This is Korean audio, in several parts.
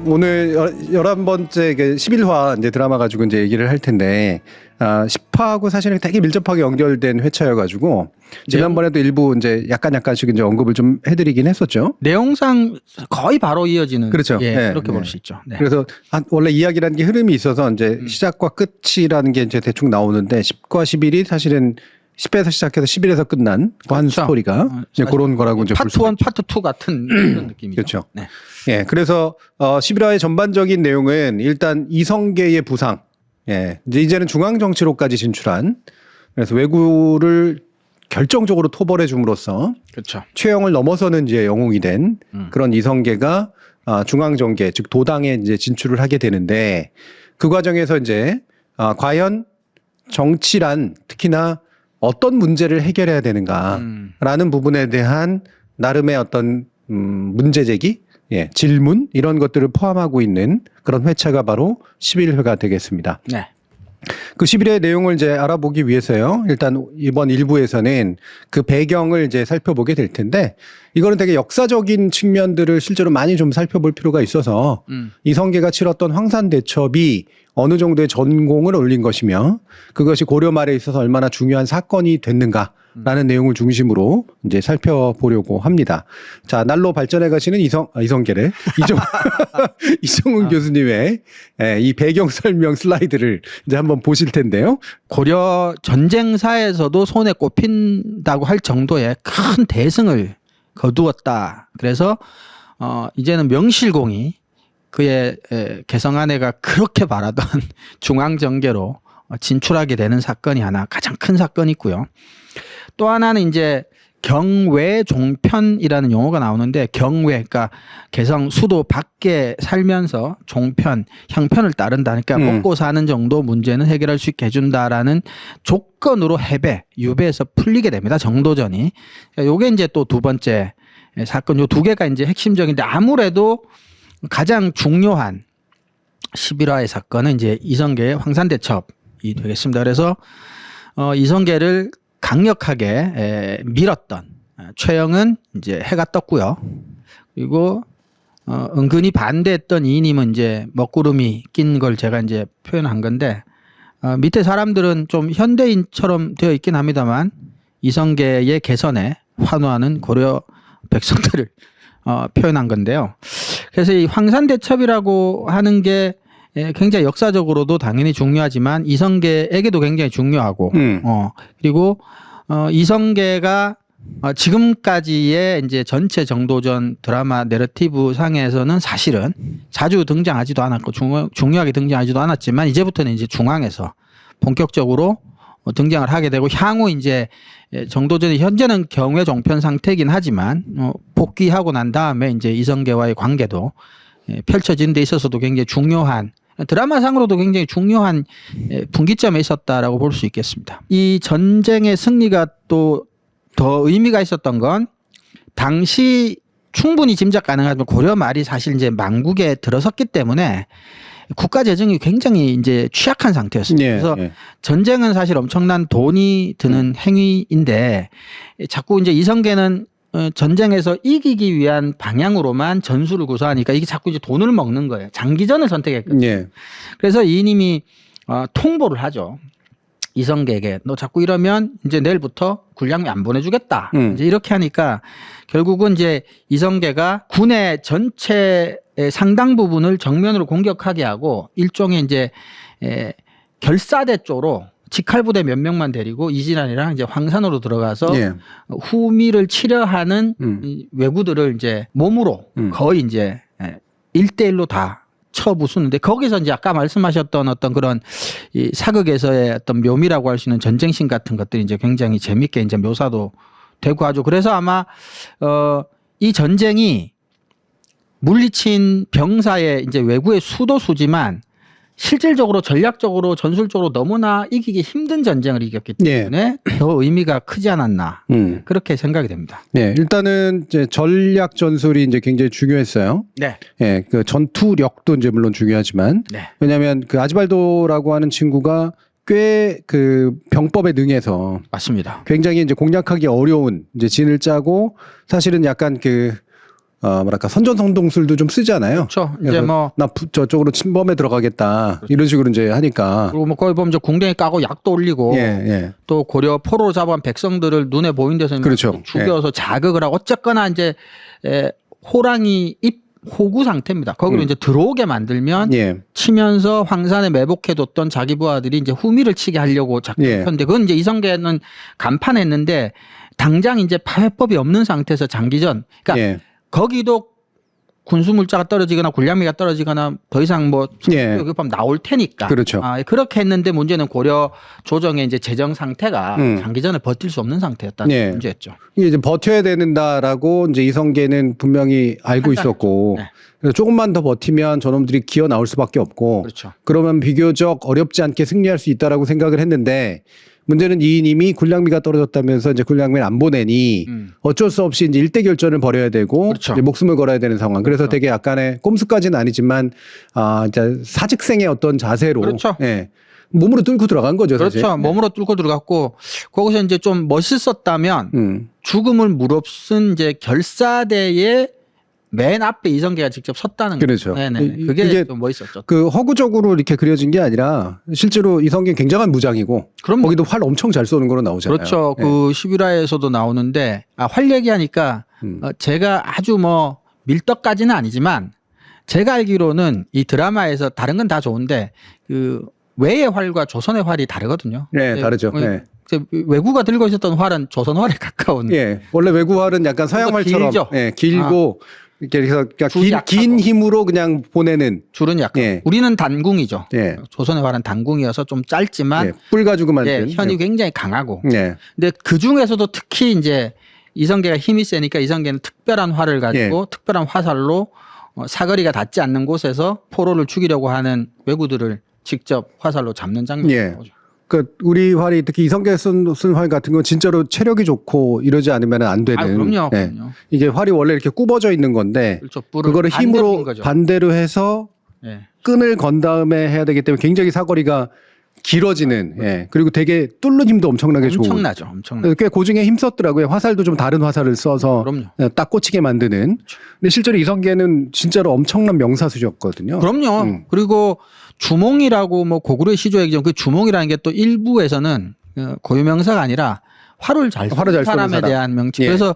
오늘 11번째 11화 이제 드라마 가지고 이제 얘기를 할 텐데 10화하고 사실은 되게 밀접하게 연결된 회차여가지고 지난번에도 일부 이제 약간씩 이제 언급을 좀 해드리긴 했었죠. 내용상 거의 바로 이어지는 그렇죠. 예, 네, 그렇게 네. 볼 수 있죠. 네. 그래서 원래 이야기라는 게 흐름이 있어서 이제 시작과 끝이라는 게 이제 대충 나오는데 10과 11이 사실은 10에서 시작해서 11에서 끝난 한 그렇죠. 스토리가 이제 그런 거라고 이제 볼 파트 수 1, 파트 2 같은 그런 느낌이죠. 그렇죠. 네. 예, 그래서 11화의 전반적인 내용은 일단 이성계의 부상. 예, 이제는 중앙 정치로까지 진출한. 그래서 왜구를 결정적으로 토벌해 줌으로써 그렇죠. 최영을 넘어서는 이제 영웅이 된 그런 이성계가 중앙 정계 즉 도당에 이제 진출을 하게 되는데 그 과정에서 이제 과연 정치란 특히나 어떤 문제를 해결해야 되는가라는 부분에 대한 나름의 어떤 문제 제기, 예, 질문 이런 것들을 포함하고 있는 그런 회차가 바로 11회가 되겠습니다. 네. 그 11회 내용을 이제 알아보기 위해서요. 일단 이번 1부에서는 그 배경을 이제 살펴보게 될 텐데 이거는 되게 역사적인 측면들을 실제로 많이 좀 살펴볼 필요가 있어서 이성계가 치렀던 황산대첩이 어느 정도의 전공을 올린 것이며 그것이 고려 말에 있어서 얼마나 중요한 사건이 됐는가라는 내용을 중심으로 이제 살펴보려고 합니다. 자, 날로 발전해 가시는 이성계래 이정훈 교수님의 이 배경 설명 슬라이드를 이제 한번 보실 텐데요. 고려 전쟁사에서도 손에 꼽힌다고 할 정도의 큰 대승을 거두었다. 그래서 이제는 명실공히 그의 개성아내가 그렇게 바라던 중앙정계로 진출하게 되는 사건이 하나 가장 큰 사건이 있고요. 또 하나는 이제 경외종편이라는 용어가 나오는데 경외, 그러니까 개성 수도 밖에 살면서 종편, 형편을 따른다. 그러니까 먹고 사는 정도 문제는 해결할 수 있게 해준다라는 조건으로 해배, 유배에서 풀리게 됩니다. 정도전이. 요게 이제 또 두 번째 사건, 요 두 개가 이제 핵심적인데 아무래도 가장 중요한 11화의 사건은 이제 이성계의 황산대첩이 되겠습니다. 그래서 이성계를 강력하게 밀었던 최영은 이제 해가 떴고요. 그리고 은근히 반대했던 이인임은 이제 먹구름이 낀 걸 제가 이제 표현한 건데 밑에 사람들은 좀 현대인처럼 되어 있긴 합니다만 이성계의 개선에 환호하는 고려 백성들을 표현한 건데요. 그래서 이 황산대첩이라고 하는 게 굉장히 역사적으로도 당연히 중요하지만 이성계에게도 굉장히 중요하고 그리고 이성계가 지금까지의 이제 전체 정도전 드라마 내러티브 상에서는 사실은 자주 등장하지도 않았고 중요하게 등장하지도 않았지만 이제부터는 이제 중앙에서 본격적으로 등장을 하게 되고 향후 이제 정도전이 현재는 경외종편 상태이긴 하지만 복귀하고 난 다음에 이제 이성계와의 관계도 펼쳐지는 데 있어서도 굉장히 중요한 드라마상으로도 굉장히 중요한 분기점에 있었다라고 볼 수 있겠습니다. 이 전쟁의 승리가 또 더 의미가 있었던 건 당시 충분히 짐작 가능하지만 고려 말이 사실 이제 망국에 들어섰기 때문에 국가 재정이 굉장히 이제 취약한 상태였습니다. 그래서 전쟁은 사실 엄청난 돈이 드는 행위인데 자꾸 이제 이성계는 전쟁에서 이기기 위한 방향으로만 전술을 구사하니까 이게 자꾸 이제 돈을 먹는 거예요. 장기전을 선택했거든요. 그래서 이님이 통보를 하죠. 이성계에게 너 자꾸 이러면 이제 내일부터 군량미 안 보내주겠다. 이제 이렇게 하니까 결국은 이제 이성계가 군의 전체 상당 부분을 정면으로 공격하게 하고 일종의 이제 결사대 쪽으로 직할부대 몇 명만 데리고 이진환이랑 이제 황산으로 들어가서 후미를 치려 하는 왜구들을 이제 몸으로 거의 이제 1대1로 다 쳐부수는데 거기서 이제 아까 말씀하셨던 어떤 그런 이 사극에서의 어떤 묘미라고 할 수 있는 전쟁신 같은 것들이 이제 굉장히 재밌게 이제 묘사도 되고 하죠. 그래서 아마 이 전쟁이 물리친 병사의 이제 왜구의 수도수지만 실질적으로 전략적으로 전술적으로 너무나 이기기 힘든 전쟁을 이겼기 때문에 더 의미가 크지 않았나 그렇게 생각이 됩니다. 네, 일단은 이제 전략 전술이 이제 굉장히 중요했어요. 네, 예, 그 전투력도 이제 물론 중요하지만 왜냐하면 그 아즈발도라고 하는 친구가 꽤 그 병법에 능해서 맞습니다. 굉장히 이제 공략하기 어려운 이제 진을 짜고 사실은 약간 그 뭐랄까 선전성동술도 좀 쓰잖아요. 그렇죠. 이제 그래서 뭐 나 저쪽으로 침범에 들어가겠다 이런 식으로 이제 하니까 그리고 뭐 거기 보면 이제 궁뎅이 까고 약도 올리고 예. 또 고려 포로 잡아온 백성들을 눈에 보이는 데서 그렇죠. 죽여서 자극을 하고 어쨌거나 이제 호랑이 입 호구 상태입니다. 거기로 이제 들어오게 만들면 예. 치면서 황산에 매복해뒀던 자기 부하들이 이제 후미를 치게 하려고 작전했는데 그건 이제 이성계는 간판했는데 당장 이제 파회법이 없는 상태에서 장기전 그러니까 예. 거기도 군수물자가 떨어지거나 군량미가 떨어지거나 더 이상 뭐 예. 급하면 나올 테니까. 그렇죠. 그렇게 했는데 문제는 고려 조정의 이제 재정 상태가 장기전을 버틸 수 없는 상태였다는 예. 문제였죠. 이게 이제 버텨야 된다라고 이제 이성계는 분명히 알고 있었고 네. 그래서 조금만 더 버티면 저놈들이 기어 나올 수밖에 없고 그렇죠. 그러면 비교적 어렵지 않게 승리할 수 있다라고 생각을 했는데 문제는 이인임이 군량미가 떨어졌다면서 이제 군량미를 안 보내니 어쩔 수 없이 이제 일대 결전을 벌여야 되고 그렇죠. 이제 목숨을 걸어야 되는 상황. 그래서 되게 약간의 꼼수까지는 아니지만 이제 사직생의 어떤 자세로 그렇죠. 예. 몸으로 뚫고 들어간 거죠. 그렇죠. 사실. 몸으로 뚫고 들어갔고 거기서 이제 좀 멋있었다면 죽음을 무릅쓴 이제 결사대의 맨 앞에 이성계가 직접 섰다는 그렇죠. 거죠. 네네. 그게 이게 좀 멋있었죠. 그 허구적으로 이렇게 그려진 게 아니라 실제로 이성계 굉장한 무장이고 그럼요. 거기도 활 엄청 잘 쏘는 거로 나오잖아요. 그렇죠. 예. 그 11화에서도 나오는데 활 얘기하니까 제가 아주 뭐 밀떡까지는 아니지만 제가 알기로는 이 드라마에서 다른 건 다 좋은데 그 외의 활과 조선의 활이 다르거든요. 네, 다르죠. 네. 외구가 들고 있었던 활은 조선 활에 가까운. 예. 원래 외구 활은 약간 서양 활처럼 길죠. 예, 길고 이렇게 해서 그러니까 줄이 긴 약하고. 힘으로 그냥 보내는 줄은 약간. 예. 우리는 단궁이죠. 예. 조선의 활은 단궁이어서 좀 짧지만 예. 뿔 가지고 만든 현이 굉장히 강하고. 예. 근데 그 중에서도 특히 이제 이성계가 힘이 세니까 이성계는 특별한 활을 가지고 특별한 화살로 사거리가 닿지 않는 곳에서 포로를 죽이려고 하는 외구들을 직접 화살로 잡는 장면이 예. 나오죠. 그 우리 활이 특히 이성계 쓴 활 같은 건 진짜로 체력이 좋고 이러지 않으면 안 되는. 그럼요. 예. 그럼요. 이게 활이 원래 이렇게 굽어져 있는 건데 그렇죠. 뿔을 그거를 반대로 힘으로 긴 거죠. 반대로 해서 예. 끈을 건 다음에 해야 되기 때문에 굉장히 사거리가 길어지는. 예. 그리고 되게 뚫는 힘도 엄청나게 좋은. 엄청나죠. 엄청나. 꽤 고증에 힘썼더라고요. 화살도 좀 다른 화살을 써서 그럼요. 딱 꽂히게 만드는. 근데 실제로 이성계는 진짜로 엄청난 명사수였거든요. 그럼요. 그리고 주몽이라고 뭐 고구려의 시조 얘기죠. 그 주몽이라는 게 또 일부에서는 고유명사가 아니라 활을 잘 활을 쏘는 잘 쏘는 사람에 사람. 대한 명칭. 예. 그래서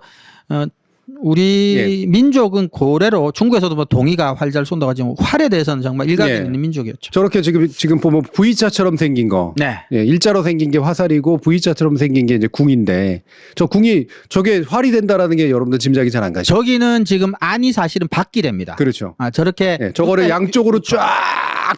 우리 민족은 고래로 중국에서도 뭐 동이가 활 잘 쏜다고 하지만 활에 대해서는 정말 일가견 예. 있는 민족이었죠. 저렇게 지금 보면 V자처럼 생긴 거. 네. 예, 일자로 생긴 게 화살이고 V자처럼 생긴 게 이제 궁인데 저 궁이 저게 활이 된다라는 게 여러분들 짐작이 잘 안 가시죠? 저기는 지금 안이 사실은 바퀴됩니다. 그렇죠. 저렇게 예, 저거를 양쪽으로 쫙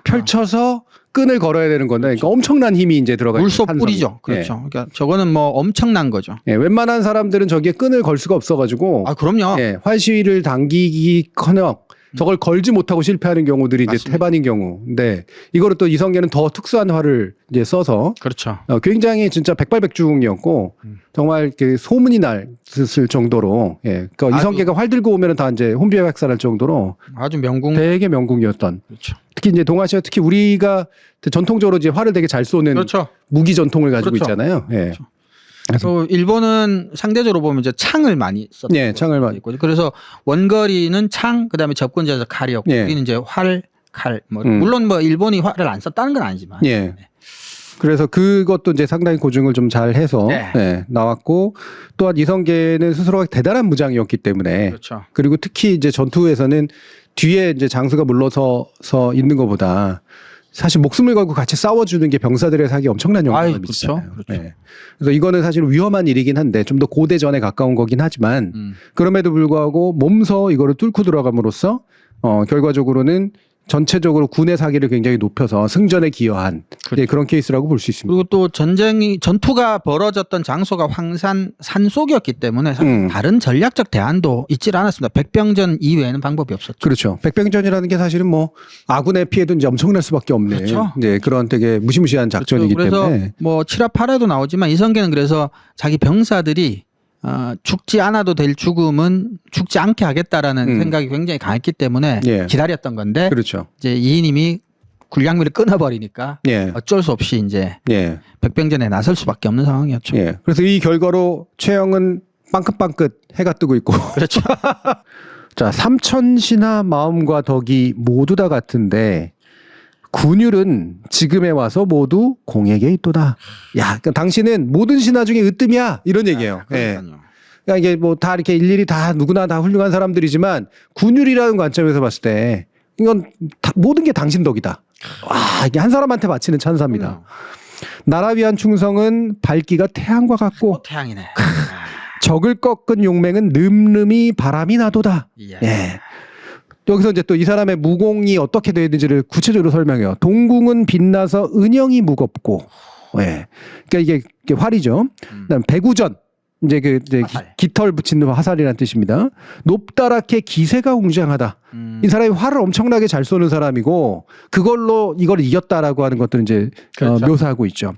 펼쳐서 끈을 걸어야 되는 건데 그러니까 엄청난 힘이 이제 들어가 있는 물소 탄성이. 뿌리죠. 그렇죠. 그러니까 저거는 뭐 엄청난 거죠. 예, 웬만한 사람들은 저기에 끈을 걸 수가 없어가지고 그럼요. 예, 활 시위를 당기기커녕 저걸 걸지 못하고 실패하는 경우들이 이제 맞습니다. 태반인 경우. 근데 이거를 또 이성계는 더 특수한 활을 이제 써서 그렇죠. 굉장히 진짜 백발백중이었고 정말 그 소문이 났을 정도로 그러니까 이성계가 활 들고 오면 다 이제 혼비백산할 정도로 아주 명궁. 되게 명궁이었던. 그렇죠. 특히 이제 동아시아 특히 우리가 전통적으로 이제 활을 되게 잘 쏘는 그렇죠. 무기 전통을 가지고 그렇죠. 있잖아요. 예. 또 일본은 상대적으로 보면 이제 창을 많이 썼고 예, 창을 많이. 그래서 원거리는 창, 그다음에 접근자에서 칼이었고 예. 우리는 이제 활, 칼. 물론 뭐 일본이 활을 안 썼다는 건 아니지만. 예. 그래서 그것도 이제 상당히 고증을 좀 잘 해서 네. 나왔고 또한 이성계는 스스로가 대단한 무장이었기 때문에 그렇죠. 그리고 특히 이제 전투에서는 뒤에 이제 장수가 물러서서 있는 것보다 사실 목숨을 걸고 같이 싸워주는 게 병사들의 사기 엄청난 영향을 미치잖아요. 그렇죠. 예. 그래서 이거는 사실 위험한 일이긴 한데 좀 더 고대전에 가까운 거긴 하지만 그럼에도 불구하고 몸서 이거를 뚫고 들어감으로써 결과적으로는 전체적으로 군의 사기를 굉장히 높여서 승전에 기여한 그렇죠. 그런 케이스라고 볼 수 있습니다. 그리고 또 전투가 벌어졌던 장소가 황산 산속이었기 때문에 사실 다른 전략적 대안도 있질 않았습니다. 백병전 이외에는 방법이 없었죠. 그렇죠. 백병전이라는 게 사실은 뭐 아군의 피해도 이제 엄청날 수밖에 없는 그렇죠. 이제 그런 되게 무시무시한 작전이기 그래서 때문에. 뭐 7화 8화도 나오지만 이성계는 그래서 자기 병사들이 죽지 않아도 될 죽음은 죽지 않게 하겠다라는 생각이 굉장히 강했기 때문에 예. 기다렸던 건데 그렇죠. 이제 이인임이 군량미를 끊어버리니까 예. 어쩔 수 없이 이제 예. 백병전에 나설 수밖에 없는 상황이었죠. 예. 그래서 이 결과로 최영은 빵긋빵긋 해가 뜨고 있고 그렇죠. 자, 삼천시나 마음과 덕이 모두 다 같은데 군율은 지금에 와서 모두 공에게 있도다. 야, 그러니까 당신은 모든 신하 중에 으뜸이야 이런 얘기예요. 예. 그러니까요. 그러니까 이게 뭐 다 이렇게 일일이 다 누구나 다 훌륭한 사람들이지만 군율이라는 관점에서 봤을 때 이건 모든 게 당신 덕이다. 와, 이게 한 사람한테 바치는 찬사입니다. 나라 위한 충성은 밝기가 태양과 같고 태양이네. 적을 꺾은 용맹은 늠름이 바람이 나도다. 이야. 예. 여기서 이제 또 이 사람의 무공이 어떻게 되어 있는지를 구체적으로 설명해요. 동궁은 빛나서 은영이 무겁고, 예. 그러니까 이게 활이죠. 그다음 배구전. 이제 화살. 깃털 붙이는 화살이라는 뜻입니다. 높다랗게 기세가 웅장하다. 이 사람이 활을 엄청나게 잘 쏘는 사람이고 그걸로 이걸 이겼다라고 하는 것들을 이제 그렇죠. 묘사하고 있죠.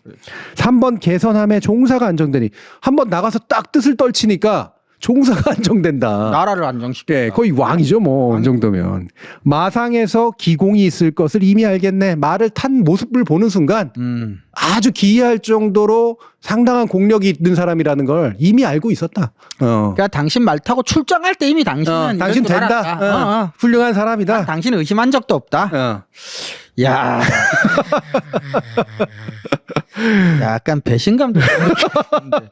3번 개선함에 종사가 안정되니 한번 나가서 딱 뜻을 떨치니까 종사가 안정된다. 나라를 안정시켜. 예, 거의 왕이죠, 뭐, 이 정도면. 마상에서 기공이 있을 것을 이미 알겠네. 말을 탄 모습을 보는 순간 아주 기이할 정도로 상당한 공력이 있는 사람이라는 걸 이미 알고 있었다. 그러니까 당신 말 타고 출정할 때 이미 당신은 당신 이런 줄 된다. 알았다. 훌륭한 사람이다. 당신은 의심한 적도 없다. 야, 약간 배신감도 느끼는데.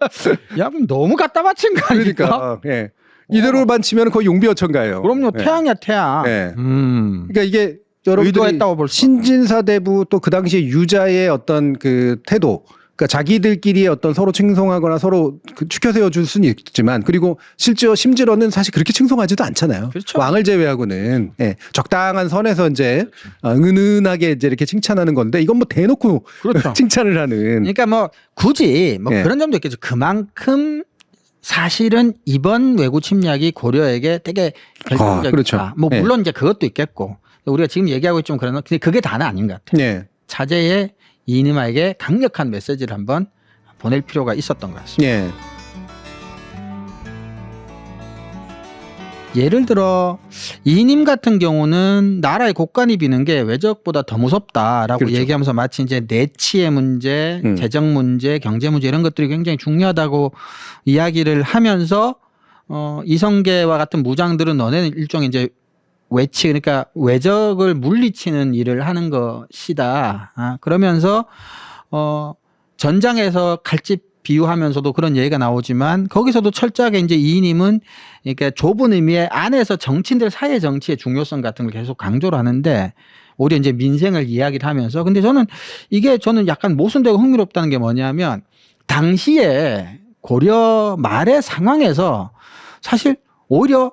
야, 그럼 너무 갖다 바친 거 아닙니까? 그러니까, 예. 이대로만 치면 거의 용비어천가예요. 그럼요, 예. 태양이야 태양. 예. 그러니까 이게 여러분들이 의도했다고 볼 수. 신진사대부 또 그 당시에 유자의 어떤 그 태도, 그러니까 자기들끼리 어떤 서로 칭송하거나 서로 추켜 세워줄 수는 있지만 그리고 심지어는 사실 그렇게 칭송하지도 않잖아요. 그렇죠. 왕을 제외하고는 예, 적당한 선에서 이제 은은하게 이제 이렇게 칭찬하는 건데 이건 뭐 대놓고 그렇죠. 칭찬을 하는. 그러니까 뭐 굳이 뭐 예. 그런 점도 있겠죠. 그만큼 사실은 이번 외구 침략이 고려에게 되게 결정적이다. 그렇죠. 뭐 예. 물론 이제 그것도 있겠고 우리가 지금 얘기하고 있지만 그러나 근데 그게 다는 아닌 것 같아요. 예. 차제의 이인임에게 강력한 메시지를 한번 보낼 필요가 있었던 것 같습니다. 예. 예를 들어 이인임 같은 경우는 나라의 곳간이 비는 게 외적보다 더 무섭다라고 그렇죠. 얘기하면서 마치 이제 내치의 문제, 재정 문제, 경제 문제 이런 것들이 굉장히 중요하다고 이야기를 하면서 이성계와 같은 무장들은 너네는 일종의 이제 외치 그러니까 외적을 물리치는 일을 하는 것이다. 그러면서 전장에서 칼집 비유하면서도 그런 얘기가 나오지만 거기서도 철저하게 이제 이인임은 그러니까 좁은 의미의 안에서 정치인들 사회 정치의 중요성 같은 걸 계속 강조를 하는데 오히려 이제 민생을 이야기를 하면서 근데 저는 약간 모순되고 흥미롭다는 게 뭐냐면 당시에 고려 말의 상황에서 사실 오히려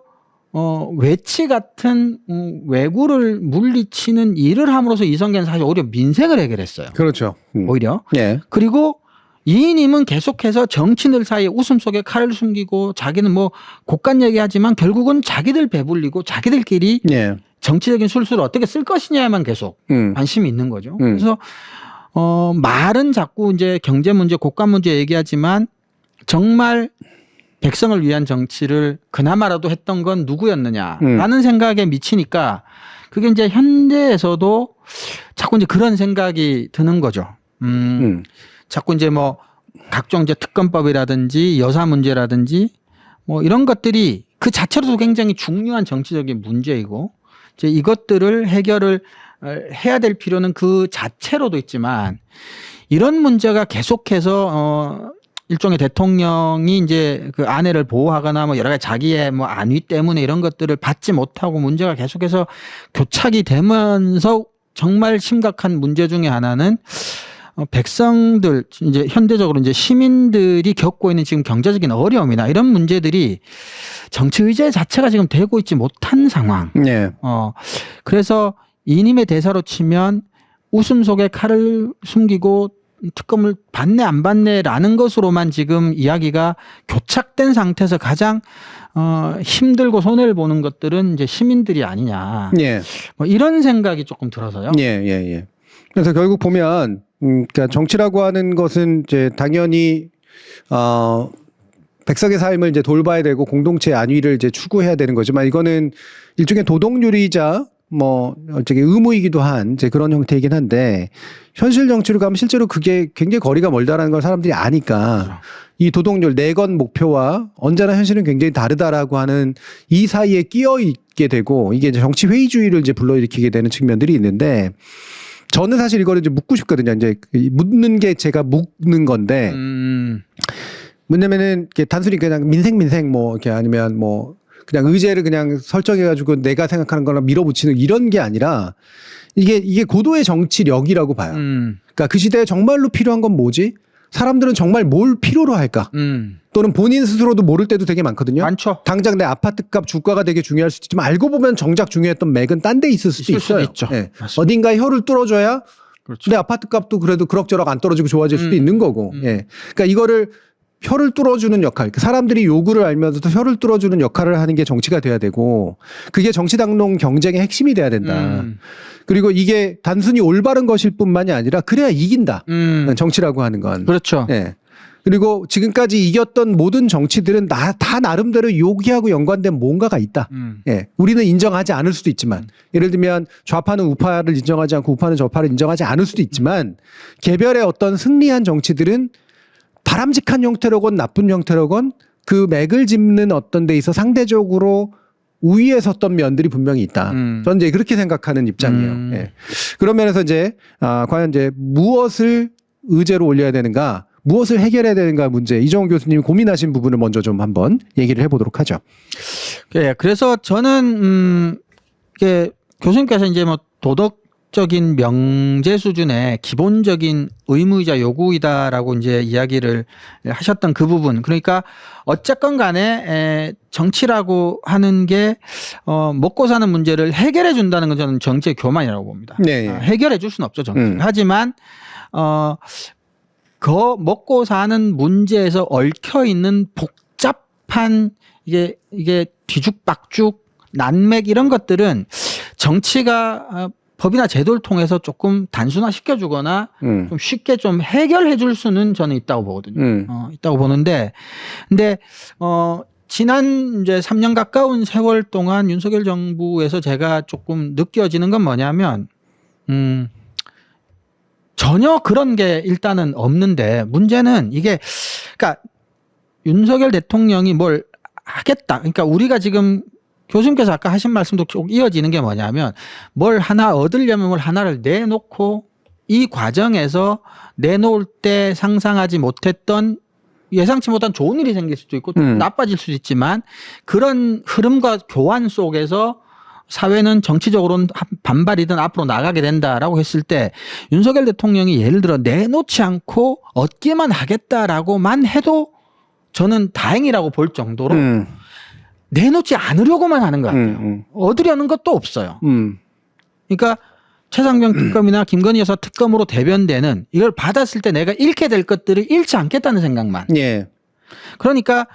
외치 같은 왜구를 물리치는 일을 함으로써 이성계는 사실 오히려 민생을 해결했어요. 그렇죠. 오히려. 예. 그리고 이인임은 계속해서 정치인들 사이에 웃음 속에 칼을 숨기고 자기는 뭐 곡간 얘기하지만 결국은 자기들 배불리고 자기들끼리 예. 정치적인 술수를 어떻게 쓸 것이냐에만 계속 관심이 있는 거죠. 그래서 말은 자꾸 이제 경제 문제, 곡간 문제 얘기하지만 정말 백성을 위한 정치를 그나마라도 했던 건 누구였느냐라는 생각에 미치니까 그게 이제 현대에서도 자꾸 이제 그런 생각이 드는 거죠. 자꾸 이제 뭐 각종 이제 특검법이라든지 여사 문제라든지 뭐 이런 것들이 그 자체로도 굉장히 중요한 정치적인 문제이고 이제 이것들을 해결을 해야 될 필요는 그 자체로도 있지만 이런 문제가 계속해서 일종의 대통령이 이제 그 아내를 보호하거나 뭐 여러 가지 자기의 뭐 안위 때문에 이런 것들을 받지 못하고 문제가 계속해서 교착이 되면서 정말 심각한 문제 중에 하나는 백성들 이제 현대적으로 이제 시민들이 겪고 있는 지금 경제적인 어려움이나 이런 문제들이 정치 의제 자체가 지금 되고 있지 못한 상황. 예. 그래서 이님의 대사로 치면 웃음 속에 칼을 숨기고 특검을 받네 안 받네라는 것으로만 지금 이야기가 교착된 상태에서 가장 힘들고 손해를 보는 것들은 이제 시민들이 아니냐. 예. 뭐 이런 생각이 조금 들어서요. 예. 그래서 결국 보면 그러니까 정치라고 하는 것은 이제 당연히 백성의 삶을 이제 돌봐야 되고 공동체 안위를 이제 추구해야 되는 거지만 이거는 일종의 도덕률이자 뭐 어떻게 의무이기도 한 이제 그런 형태이긴 한데 현실 정치로 가면 실제로 그게 굉장히 거리가 멀다라는 걸 사람들이 아니까 이 도덕률 내건 목표와 언제나 현실은 굉장히 다르다라고 하는 이 사이에 끼어 있게 되고 이게 이제 정치 회의주의를 이제 불러일으키게 되는 측면들이 있는데 저는 사실 이거를 이제 묻고 싶거든요. 이제 묻는 게 제가 묻는 건데 뭐냐면은 이게 단순히 그냥 민생 뭐 이렇게 아니면 뭐 그냥 의제를 그냥 설정해가지고 내가 생각하는 거나 밀어붙이는 이런 게 아니라 이게 고도의 정치력이라고 봐요. 그러니까 그 시대에 정말로 필요한 건 뭐지? 사람들은 정말 뭘 필요로 할까? 또는 본인 스스로도 모를 때도 되게 많거든요. 많죠. 당장 내 아파트값 주가가 되게 중요할 수도 있지만 알고 보면 정작 중요했던 맥은 딴 데 있을 수도 있어요. 있죠. 예. 맞습니다. 어딘가에 혀를 뚫어줘야 그렇죠. 내 아파트값도 그래도 그럭저럭 안 떨어지고 좋아질 수도 있는 거고. 예. 그러니까 이거를 혀를 뚫어주는 역할, 사람들이 요구를 알면서도 혀를 뚫어주는 역할을 하는 게 정치가 돼야 되고 그게 정치당론 경쟁의 핵심이 돼야 된다. 그리고 이게 단순히 올바른 것일 뿐만이 아니라 그래야 이긴다. 정치라고 하는 건. 그렇죠. 예. 그리고 지금까지 이겼던 모든 정치들은 다 나름대로 여기하고 연관된 뭔가가 있다. 예. 우리는 인정하지 않을 수도 있지만 예를 들면 좌파는 우파를 인정하지 않고 우파는 좌파를 인정하지 않을 수도 있지만 개별의 어떤 승리한 정치들은 바람직한 형태로건 나쁜 형태로건 그 맥을 짚는 어떤 데 있어 상대적으로 우위에 섰던 면들이 분명히 있다. 저는 이제 그렇게 생각하는 입장이에요. 예. 그런 면에서 이제 과연 이제 무엇을 의제로 올려야 되는가, 무엇을 해결해야 되는가 문제 이정훈 교수님이 고민하신 부분을 먼저 좀 한번 얘기를 해보도록 하죠. 예, 그래서 저는 이게 교수님께서 이제 뭐 도덕적인 명제 수준의 기본적인 의무이자 요구이다라고 이제 이야기를 하셨던 그 부분. 그러니까 어쨌건 간에 정치라고 하는 게 먹고 사는 문제를 해결해 준다는 건 저는 정치의 교만이라고 봅니다. 네. 해결해 줄 수는 없죠, 정치. 하지만 그 먹고 사는 문제에서 얽혀 있는 복잡한 이게 뒤죽박죽 난맥 이런 것들은 정치가 법이나 제도를 통해서 조금 단순화 시켜주거나 좀 쉽게 좀 해결해 줄 수는 저는 있다고 보거든요. 있다고 보는데, 근데, 지난 이제 3년 가까운 세월 동안 윤석열 정부에서 제가 조금 느껴지는 건 뭐냐면, 전혀 그런 게 일단은 없는데, 문제는 이게, 그러니까 윤석열 대통령이 뭘 하겠다. 그러니까 우리가 지금 교수님께서 아까 하신 말씀도 쭉 이어지는 게 뭐냐면 뭘 하나 얻으려면 뭘 하나를 내놓고 이 과정에서 내놓을 때 상상하지 못했던 예상치 못한 좋은 일이 생길 수도 있고 좀 나빠질 수도 있지만 그런 흐름과 교환 속에서 사회는 정치적으로는 반발이든 앞으로 나가게 된다라고 했을 때 윤석열 대통령이 예를 들어 내놓지 않고 얻기만 하겠다라고만 해도 저는 다행이라고 볼 정도로 내놓지 않으려고만 하는 것 같아요. 얻으려는 것도 없어요. 그러니까 최상병 특검이나 김건희 여사 특검으로 대변되는 이걸 받았을 때 내가 잃게 될 것들을 잃지 않겠다는 생각만. 예. 그러니까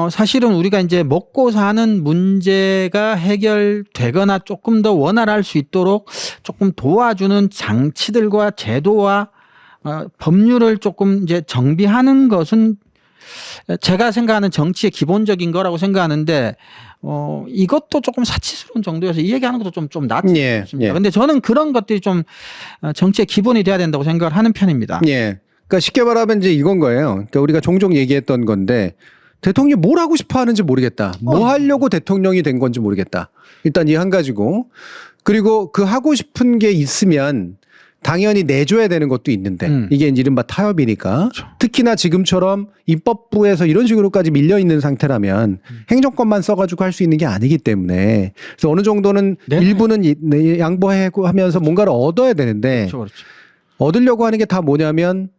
사실은 우리가 이제 먹고 사는 문제가 해결되거나 조금 더 원활할 수 있도록 조금 도와주는 장치들과 제도와 법률을 조금 이제 정비하는 것은 제가 생각하는 정치의 기본적인 거라고 생각하는데 이것도 조금 사치스러운 정도여서 이 얘기하는 것도 좀 낫지 않습니까? 근데 저는 그런 것들이 좀 정치의 기본이 돼야 된다고 생각을 하는 편입니다. 예. 그러니까 쉽게 말하면 이제 이건 거예요. 그러니까 우리가 종종 얘기했던 건데 대통령이 뭘 하고 싶어 하는지 모르겠다. 뭐 하려고 대통령이 된 건지 모르겠다. 일단 이 한 가지고 그리고 그 하고 싶은 게 있으면 당연히 내줘야 되는 것도 있는데 이게 이른바 타협이니까 그렇죠. 특히나 지금처럼 입법부에서 이런 식으로까지 밀려있는 상태라면 행정권만 써가지고 할 수 있는 게 아니기 때문에 그래서 어느 정도는 네네. 일부는 양보하고 하면서 뭔가를 얻어야 되는데 그렇죠, 그렇죠. 얻으려고 하는 게 다 뭐냐면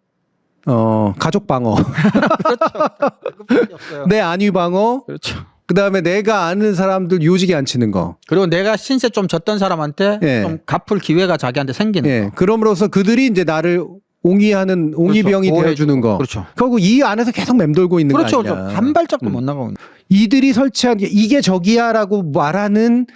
가족 방어, 그것밖에 없어요. 내 안위 방어, 그렇죠. 그다음에 내가 아는 사람들 요직에 앉히는 거. 그리고 내가 신세 좀 졌던 사람한테 예. 좀 갚을 기회가 자기한테 생기는 예. 거. 그럼으로써 그들이 이제 나를 옹이하는 옹이병이 그렇죠. 되어주는 거. 그렇죠. 결국 이 안에서 계속 맴돌고 있는 그렇죠. 거 아니냐. 한 발짝도 못 나가고. 이들이 설치한 게 이게 적이야라고 말하는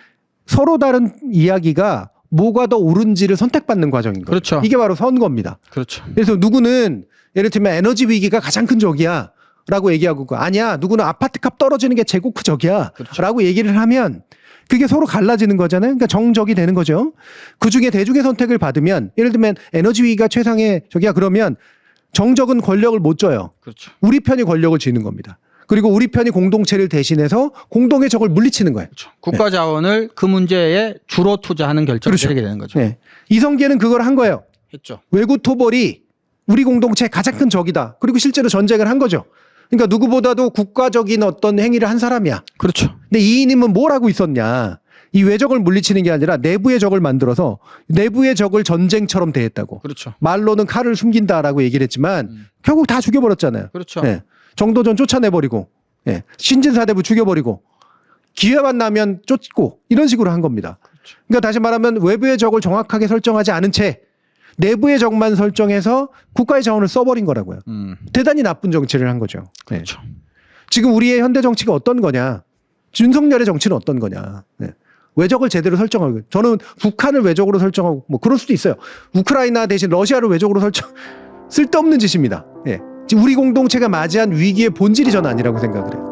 서로 다른 이야기가 뭐가 더 옳은지를 선택받는 과정인 거죠. 그렇죠. 이게 바로 선거입니다. 그렇죠. 그래서 누구는 예를 들면 에너지 위기가 가장 큰 적이야 라고 얘기하고 아니야 누구는 아파트값 떨어지는 게 제일 큰 적이야 그렇죠. 라고 얘기를 하면 그게 서로 갈라지는 거잖아요. 그러니까 정적이 되는 거죠. 그중에 대중의 선택을 받으면 예를 들면 에너지 위기가 최상의 적이야 그러면 정적은 권력을 못 줘요. 그렇죠. 우리 편이 권력을 쥐는 겁니다. 그리고 우리 편이 공동체를 대신해서 공동의 적을 물리치는 거예요. 그렇죠. 국가 자원을 그 문제에 주로 투자하는 결정을 그렇죠. 내리게 되는 거죠. 네. 이성계는 그걸 한 거예요. 했죠. 외구 토벌이 우리 공동체의 가장 큰 적이다. 그리고 실제로 전쟁을 한 거죠. 그러니까 누구보다도 국가적인 어떤 행위를 한 사람이야. 그렇죠. 근데 이인임은 뭘 하고 있었냐. 이 외적을 물리치는 게 아니라 내부의 적을 만들어서 내부의 적을 전쟁처럼 대했다고. 그렇죠. 말로는 칼을 숨긴다라고 얘기를 했지만 결국 다 죽여버렸잖아요. 그렇죠. 예. 정도전 쫓아내버리고 예. 신진사대부 죽여버리고 기회만 나면 쫓고 이런 식으로 한 겁니다. 그렇죠. 그러니까 다시 말하면 외부의 적을 정확하게 설정하지 않은 채 내부의 적만 설정해서 국가의 자원을 써버린 거라고요. 대단히 나쁜 정치를 한 거죠. 예. 그렇죠. 지금 우리의 현대 정치가 어떤 거냐. 윤석열의 정치는 어떤 거냐. 예. 외적을 제대로 설정하고 저는 북한을 외적으로 설정하고 뭐 그럴 수도 있어요. 우크라이나 대신 러시아를 외적으로 설정 쓸데없는 짓입니다. 예. 지금 우리 공동체가 맞이한 위기의 본질이 저는 아니라고 생각을 해요.